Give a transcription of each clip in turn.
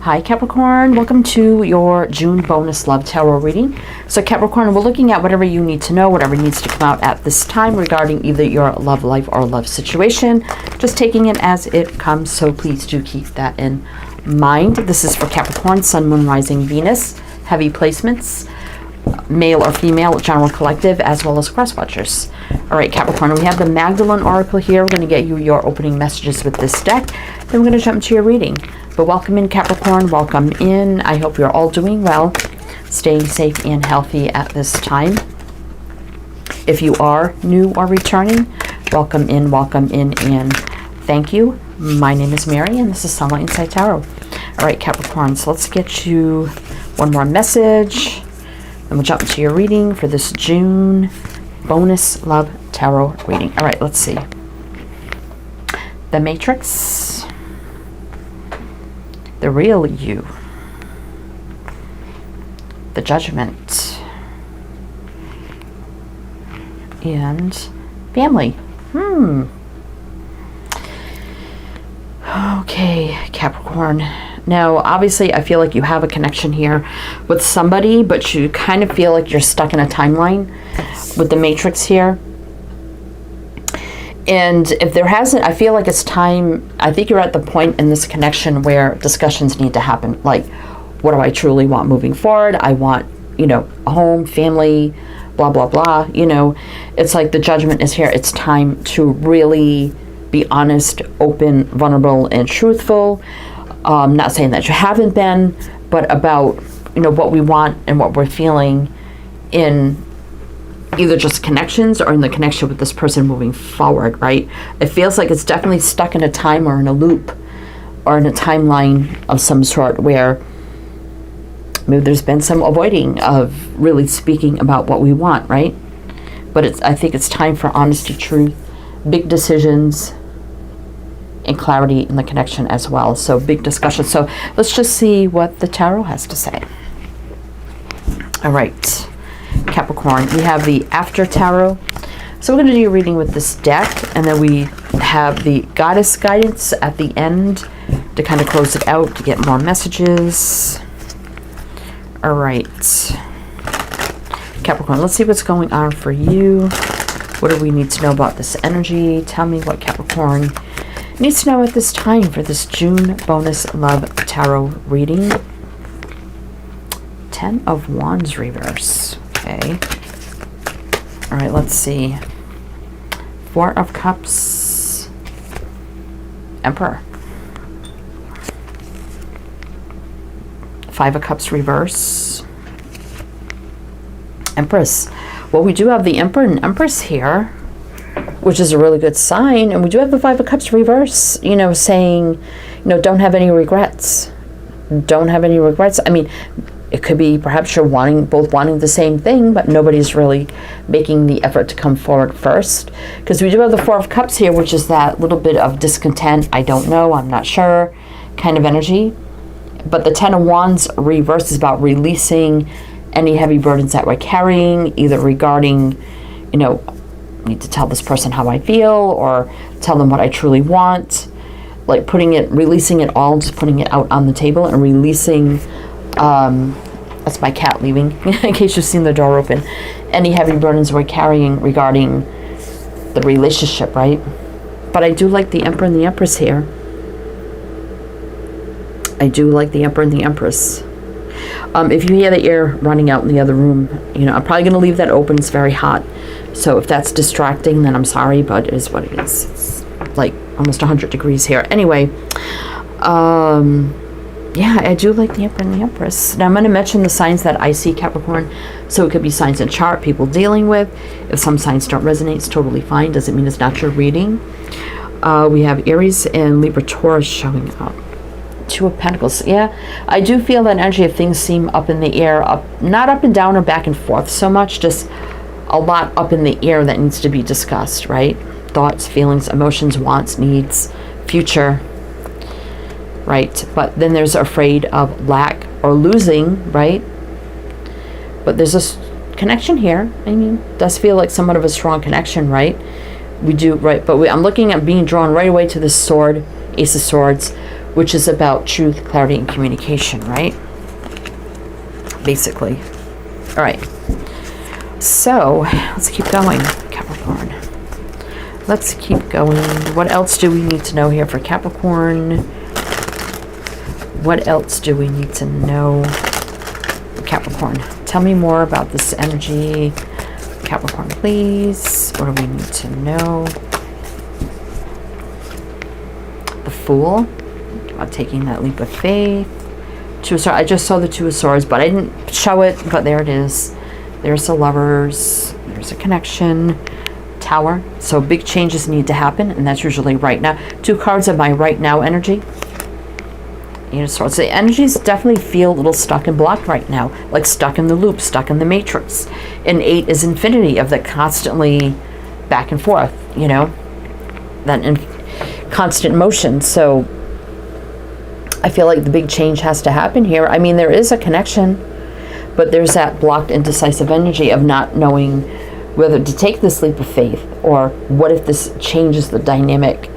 Hi Capricorn, welcome to your June bonus love tarot reading. So Capricorn, we're looking at whatever you need to know, whatever needs to come out at this time regarding either your love life or love situation. Just taking it as it comes, so please do keep that in mind. This is for Capricorn, Sun, Moon, Rising, Venus, heavy placements, male or female, general collective, as well as cross-watchers. All right, Capricorn, we have the Magdalene Oracle here. We're going to get you your opening messages with this deck. Then we're going to jump into your reading. But welcome in, Capricorn. Welcome in. I hope you're all doing well, staying safe and healthy at this time. If you are new or returning, welcome in, and thank you. My name is Mary, and this is Sunlight Inside Tarot. All right, Capricorn, so let's get you one more message. Then we'll jump into your reading for this June bonus love tarot reading. All right, let's see. The Matrix, the real you, the Judgment, and family. Okay, Capricorn. Now, obviously, I feel like you have a connection here with somebody, but you kind of feel like you're stuck in a timeline with the Matrix here. And if there hasn't, I feel like it's time. I think you're at the point in this connection where discussions need to happen. Like, what do I truly want moving forward? I want, a home, family, blah, blah, blah. It's like the Judgment is here. It's time to really be honest, open, vulnerable, and truthful. Not saying that you haven't been, but about, what we want and what we're feeling in either just connections or in the connection with this person moving forward, right? It feels like it's definitely stuck in a time or in a loop or in a timeline of some sort where maybe there's been some avoiding of really speaking about what we want, right? But I think it's time for honesty, truth, big decisions, and clarity in the connection as well. So big discussion. So let's just see what the tarot has to say. All right, Capricorn, we have the After Tarot. So we're going to do a reading with this deck, and then we have the Goddess Guidance at the end to kind of close it out to get more messages. All right, Capricorn, let's see what's going on for you. What do we need to know about this energy? Tell me what Capricorn needs to know at this time for this June bonus love tarot reading. 10 of Wands reverse. Okay. All right, let's see. 4 of Cups. Emperor. 5 of Cups reverse. Empress. Well, we do have the Emperor and Empress here, which is a really good sign. And we do have the 5 of Cups reverse, saying, don't have any regrets. Don't have any regrets. I mean, it could be perhaps you're both wanting the same thing, but nobody's really making the effort to come forward first. Because we do have the 4 of Cups here, which is that little bit of discontent, I don't know, I'm not sure kind of energy. But the 10 of Wands reverse is about releasing any heavy burdens that we're carrying, either regarding, need to tell this person how I feel or tell them what I truly want. Like releasing it all, just putting it out on the table and releasing, that's my cat leaving, in case you've seen the door open, any heavy burdens we're carrying regarding the relationship, right? But I do like the Emperor and the Empress here. I do like the Emperor and the Empress. If you hear the air running out in the other room, I'm probably going to leave that open. It's very hot. So if that's distracting, then I'm sorry, but it is what it is. It's like almost 100 degrees here. Anyway, yeah, I do like the Emperor and the Empress. Now I'm going to mention the signs that I see, Capricorn. So it could be signs in chart, people dealing with. If some signs don't resonate, it's totally fine. Doesn't mean it's not your reading. We have Aries and Libra Taurus showing up. 2 of Pentacles. Yeah, I do feel that energy of things seem up in the air, not up and down or back and forth so much, just a lot up in the air that needs to be discussed, right? Thoughts, feelings, emotions, wants, needs, future, right? But then there's afraid of lack or losing, right? But there's a connection here. I mean, it does feel like somewhat of a strong connection, right? We do, right? But I'm looking at being drawn right away to this sword, Ace of Swords, which is about truth, clarity, and communication, right? Basically. All right. So let's keep going, Capricorn. Let's keep going. What else do we need to know here for Capricorn? What else do we need to know for Capricorn? Tell me more about this energy. Capricorn, please. What do we need to know? The Fool. About taking that leap of faith. Two of Swords. I just saw the Two of Swords, but I didn't show it, but there it is. There's the Lovers. There's a connection. Tower. So big changes need to happen, and that's usually right now. Two cards of my right now energy. Eight of Swords. The energies definitely feel a little stuck and blocked right now, like stuck in the loop, stuck in the matrix. And 8 is infinity of the constantly back and forth, you know, that constant motion. So I feel like the big change has to happen here. I mean, there is a connection, but there's that blocked, indecisive energy of not knowing whether to take this leap of faith, or what if this changes the dynamic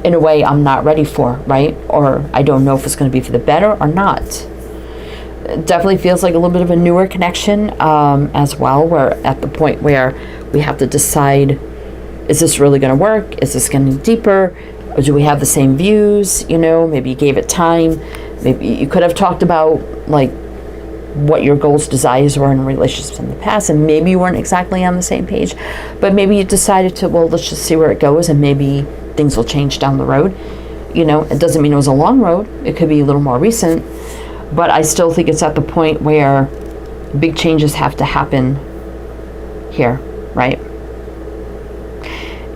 in a way I'm not ready for, right? Or I don't know if it's going to be for the better or not. It definitely feels like a little bit of a newer connection as well. We're at the point where we have to decide, is this really going to work? Is this getting deeper? Or do we have the same views? You know, maybe you gave it time. Maybe you could have talked about like what your goals, desires were in relationships in the past, and maybe you weren't exactly on the same page, but maybe you decided to, well, let's just see where it goes, and maybe things will change down the road. You know, it doesn't mean it was a long road. It could be a little more recent, but I still think it's at the point where big changes have to happen here, right?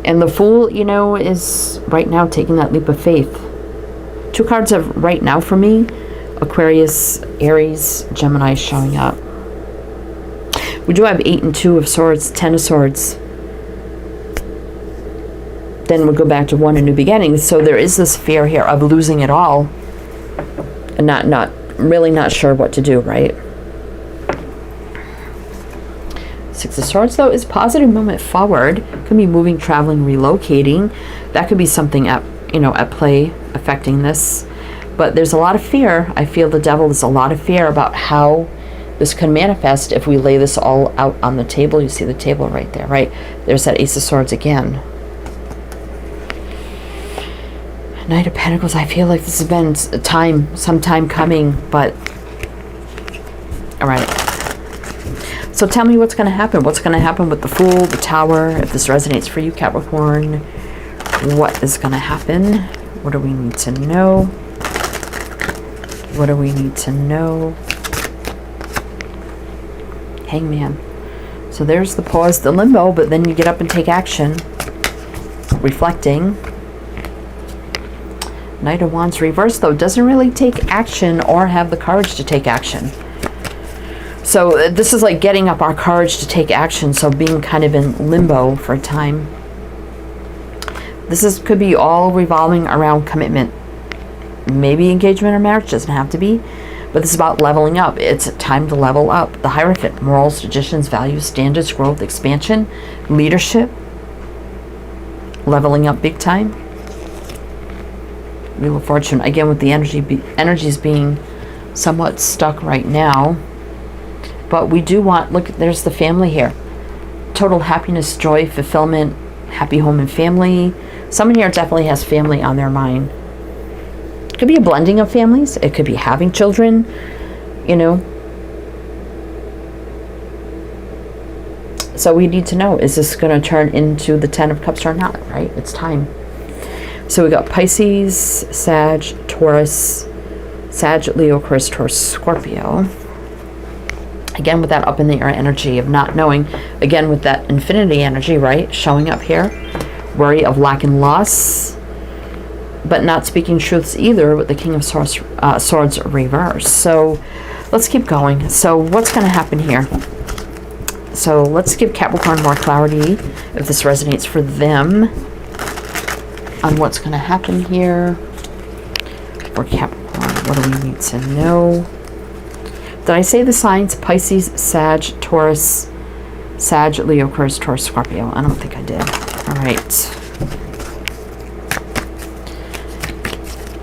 And the Fool, you know, is right now taking that leap of faith. Two cards of right now for me: Aquarius, Aries, Gemini showing up. We do have 8 and 2 of Swords, 10 of Swords. Then we'll go back to 1, a new beginning. So there is this fear here of losing it all and not really not sure what to do, right? 6 of Swords, though, is positive movement forward. Could be moving, traveling, relocating. That could be something at play affecting this. But there's a lot of fear. I feel the Devil, there's a lot of fear about how this can manifest if we lay this all out on the table. You see the table right there, right? There's that Ace of Swords again. Knight of Pentacles, I feel like this has been some time coming, but all right. So tell me what's going to happen. What's going to happen with the Fool, the Tower, if this resonates for you, Capricorn? What is going to happen? What do we need to know? What do we need to know? Hangman. So there's the pause, the limbo, but then you get up and take action. Reflecting. Knight of Wands reversed, though, doesn't really take action or have the courage to take action. So this is like getting up our courage to take action, so being kind of in limbo for a time. This could be all revolving around commitment. Maybe engagement or marriage, doesn't have to be, but this is about leveling up. It's time to level up. The Hierophant, morals, traditions, values, standards, growth, expansion, leadership, leveling up big time. Wheel of Fortune, again with the energies being somewhat stuck right now, but we do want, look, there's the family here. Total happiness, joy, fulfillment, happy home and family. Someone here definitely has family on their mind. It could be a blending of families. It could be having children, you know. So we need to know, is this going to turn into the 10 of Cups or not, right? It's time. So we got Pisces, Sag, Taurus, Sag, Leo, Aquarius, Taurus, Scorpio. Again, with that up in the air energy of not knowing. Again, with that infinity energy, right? Showing up here. Worry of lack and loss. But not speaking truths either with the King of Swords reverse. So let's keep going. So what's going to happen here? So let's give Capricorn more clarity if this resonates for them on what's going to happen here for Capricorn. What do we need to know? Did I say the signs? Pisces, Sag, Taurus, Sag, Leo, Aquarius, Taurus, Scorpio. I don't think I did. All right.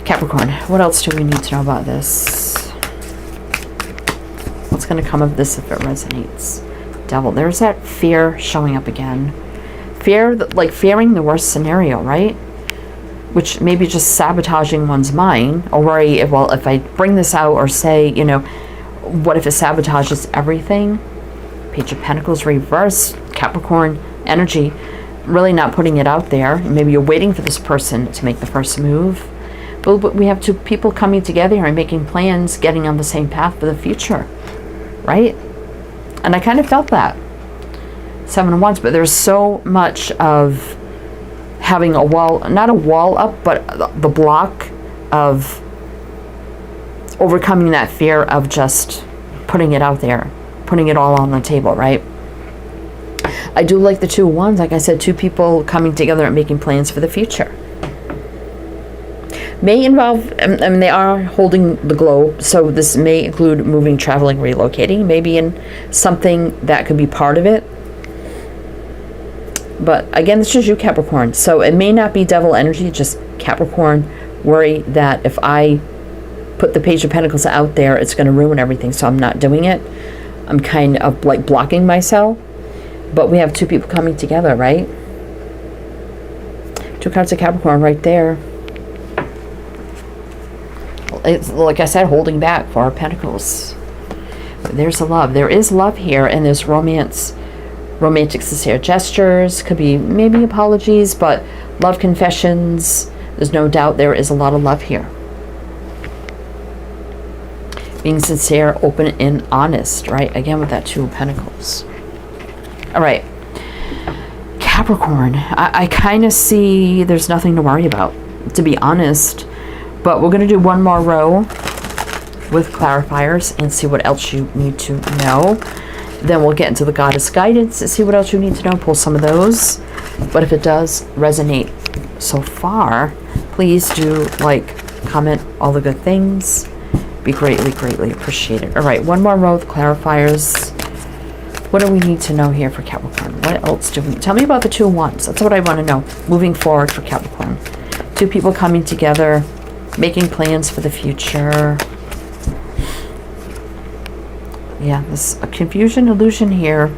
Capricorn, what else do we need to know about this? What's going to come of this if it resonates? Devil, there's that fear showing up again. Fear, like fearing the worst scenario, right? Which may be just sabotaging one's mind, or worry, if I bring this out or say, you know, what if it sabotages everything? Page of Pentacles reversed, Capricorn energy, really not putting it out there. Maybe you're waiting for this person to make the first move. But we have two people coming together and making plans, getting on the same path for the future, right? And I kind of felt that. 7 of Wands, but there's so much of having a wall, not a wall up, but the block of overcoming that fear of just putting it out there, putting it all on the table, right? I do like the 2 of Wands. Like I said, 2 people coming together and making plans for the future. May involve, I mean, they are holding the globe, so this may include moving, traveling, relocating, maybe in something that could be part of it. But again, this is you, Capricorn. So it may not be devil energy, just Capricorn worry that if I put the Page of Pentacles out there, it's going to ruin everything. So I'm not doing it. I'm kind of like blocking myself. But we have 2 people coming together, right? 2 cards of Capricorn right there. It's, like I said, holding back for our Pentacles. But there's a love. There is love here, and there's romance. Romantic, sincere gestures. Could be maybe apologies, but love confessions. There's no doubt there is a lot of love here. Being sincere, open, and honest, right? Again, with that 2 of Pentacles. All right. Capricorn. I kind of see there's nothing to worry about, to be honest. But we're going to do one more row with clarifiers and see what else you need to know. Then we'll get into the Goddess Guidance and see what else you need to know. Pull some of those. But if it does resonate so far, please do like, comment, all the good things. Be greatly, greatly appreciated. All right, one more row with clarifiers. What do we need to know here for Capricorn? What else do we need? Tell me about the 2 of Wands. That's what I want to know moving forward for Capricorn. 2 people coming together, making plans for the future. Yeah, there's a confusion, illusion here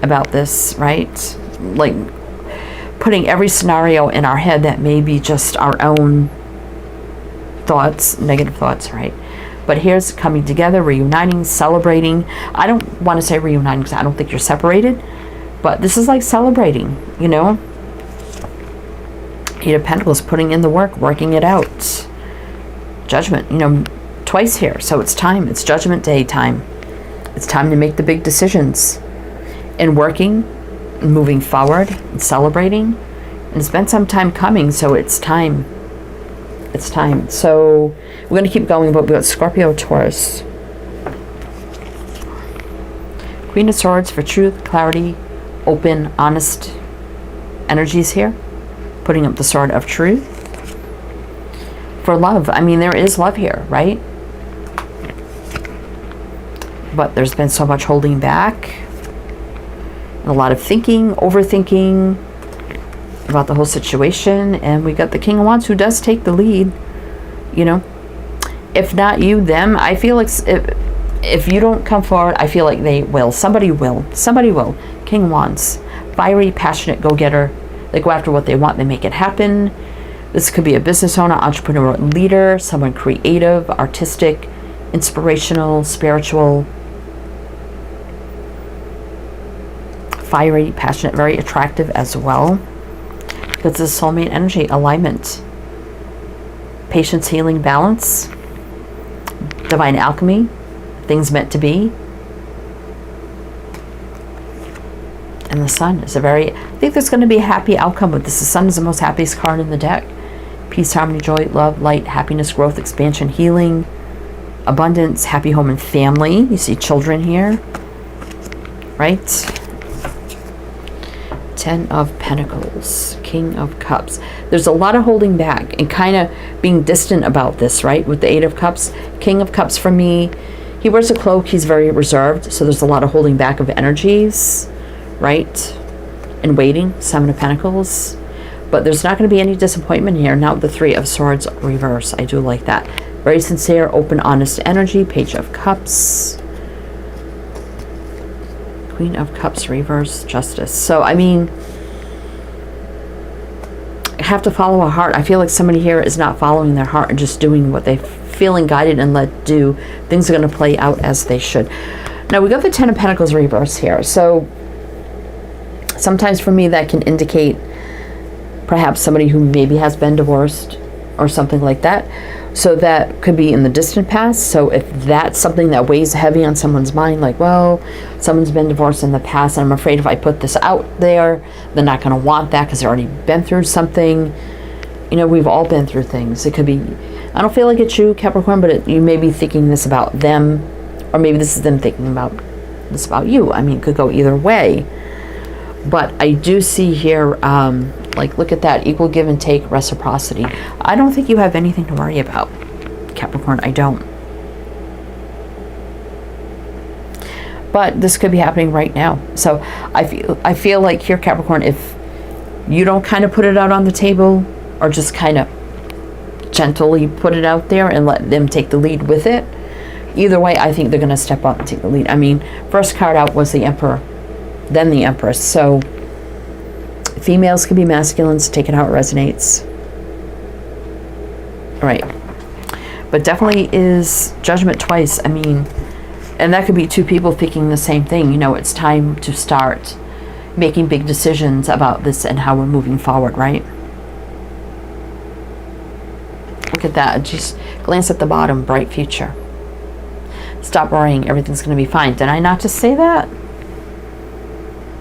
about this, right? Like putting every scenario in our head that may be just our own thoughts, negative thoughts, right? But here's coming together, reuniting, celebrating. I don't want to say reuniting because I don't think you're separated, but this is like celebrating, you know? 8 of Pentacles, putting in the work, working it out. Judgment, you know, twice here. So it's time. It's Judgment Day time. It's time to make the big decisions. And working, and moving forward, and celebrating. And it's been some time coming, so it's time. It's time. So we're going to keep going, but we've got Scorpio, Taurus. Queen of Swords for truth, clarity, open, honest energies here. Putting up the sword of truth. For love, I mean, there is love here, right? But there's been so much holding back. And a lot of thinking, overthinking about the whole situation. And we got the King of Wands who does take the lead, you know. If not you, them. I feel like if you don't come forward, I feel like they will. Somebody will. Somebody will. King of Wands. Fiery, passionate, go-getter. They go after what they want. They make it happen. This could be a business owner, entrepreneur, leader, someone creative, artistic, inspirational, spiritual, fiery, passionate, very attractive as well. Because this soulmate energy, alignment, patience, healing, balance, divine alchemy, things meant to be. And the Sun is I think there's going to be a happy outcome with this. The Sun is the most happiest card in the deck. Peace, harmony, joy, love, light, happiness, growth, expansion, healing, abundance, happy home and family. You see children here, right? 10 of Pentacles, King of Cups. There's a lot of holding back and kind of being distant about this, right? With the 8 of Cups. King of Cups for me, he wears a cloak. He's very reserved. So there's a lot of holding back of energies, right? And waiting. 7 of Pentacles. But there's not going to be any disappointment here. Now the Three of Swords reverse. I do like that. Very sincere, open, honest energy. Page of Cups. Queen of Cups reverse. Justice. So, I mean, have to follow a heart. I feel like somebody here is not following their heart and just doing what they're feeling guided and let do. Things are going to play out as they should. Now we got the Ten of Pentacles reverse here. So sometimes for me that can indicate perhaps somebody who maybe has been divorced or something like that. So that could be in the distant past. So if that's something that weighs heavy on someone's mind, like, well, someone's been divorced in the past, and I'm afraid if I put this out there, they're not going to want that because they've already been through something. You know, we've all been through things. It could be, I don't feel like it's you, Capricorn, but you may be thinking this about them, or maybe this is them thinking about this about you. I mean, it could go either way. But I do see here, like, look at that, equal give and take, reciprocity. I don't think you have anything to worry about, Capricorn. I don't. But this could be happening right now. So I feel like here, Capricorn, if you don't kind of put it out on the table, or just kind of gently put it out there and let them take the lead with it, either way, I think they're going to step up and take the lead. I mean, first card out was the Emperor, then the Empress. So females can be masculines. Take it how it resonates. All right. But definitely is Judgment twice. I mean, and that could be two people thinking the same thing. You know, it's time to start making big decisions about this and how we're moving forward, right? Look at that. Just glance at the bottom. Bright future. Stop worrying. Everything's going to be fine. Did I not just say that?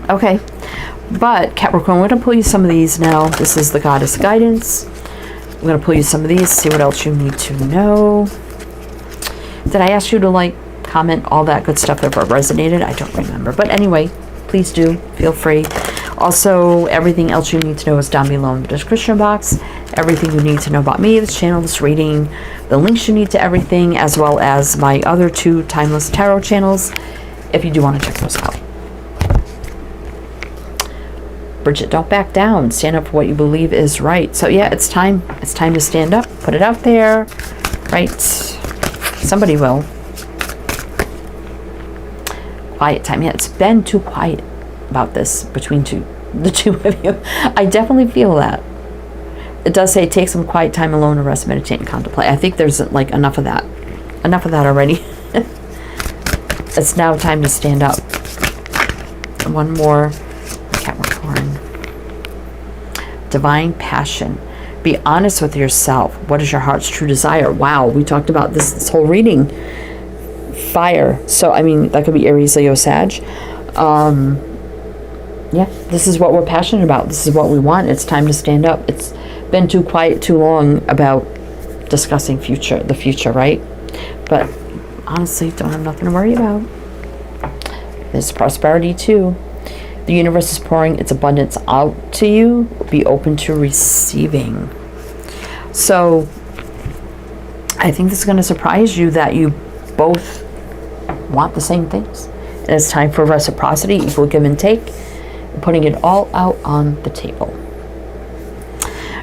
Okay. But Capricorn, we're going to pull you some of these now. This is the Goddess Guidance. I'm going to pull you some of these, see what else you need to know. Did I ask you to like, comment, all that good stuff that resonated? I don't remember. But anyway, please do. Feel free. Also, everything else you need to know is down below in the description box. Everything you need to know about me, this channel, this reading, the links you need to everything, as well as my other two Timeless Tarot channels, if you do want to check those out. Bridget, don't back down. Stand up for what you believe is right. So yeah, it's time. It's time to stand up. Put it out there. Right? Somebody will. Quiet time. Yeah, it's been too quiet about this between the two of you. I definitely feel that. It does say take some quiet time alone to rest, meditate, and contemplate. I think there's like enough of that. Enough of that already. It's now time to stand up. One more. Capricorn. Divine passion. Be honest with yourself. What is your heart's true desire? Wow, we talked about this whole reading. Fire. So, I mean, that could be Aries, Leo, Sag. Yeah, this is what we're passionate about. This is what we want. It's time to stand up. It's been too quiet too long about discussing the future, right? But honestly, don't have nothing to worry about. There's prosperity too. The universe is pouring its abundance out to you. Be open to receiving. So I think this is going to surprise you that you both want the same things. And it's time for reciprocity, equal give and take, and putting it all out on the table.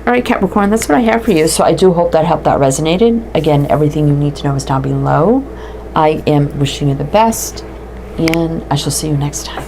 All right, Capricorn, that's what I have for you. So I do hope that helped, that resonated. Again, everything you need to know is down below. I am wishing you the best, and I shall see you next time.